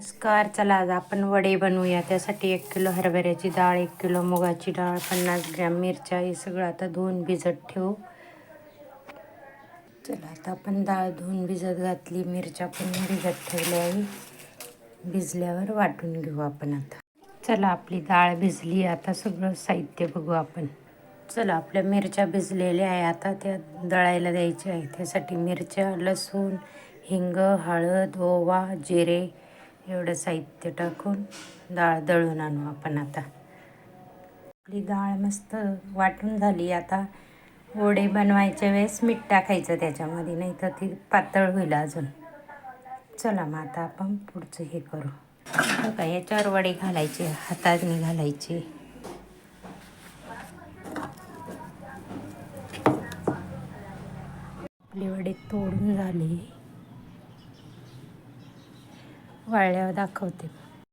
नमस्कार. चला आज आपण वडे बनवूया. त्यासाठी 1 किलो हरभऱ्याची डाळ, 1 किलो मुगाची डाळ, 50 ग्रॅम मिरच्या हे सगळं आता धुवून भिजत ठेवू. चला आता आपण डाळ धुवून भिजत घातली, मिरच्या पण भिजत ठेवल्या आहे. भिजल्यावर वाटून घेऊ आपण आता. चला आपली डाळ भिजली. आता सगळं साहित्य बघू आपण. चला आपल्या मिरच्या भिजलेल्या आहे. आता त्या दळायला द्यायच्या आहे. त्यासाठी मिरच्या, लसूण, हिंग, हळद, ओवा, जिरे एवढं साहित्य टाकून डाळ दळून आणू आपण आता. आपली डाळ मस्त वाटून झाली. आता वडे बनवायच्या वेळेस मीठ टाकायचं त्याच्यामध्ये, नाही तर ती पातळ होईल अजून. चला मग आता आपण पुढचं हे करू. बघा याच्यावर वडे घालायचे, हाताने घालायचे. आपले वडे तोडून झाले, वाळल्यावर दाखवते.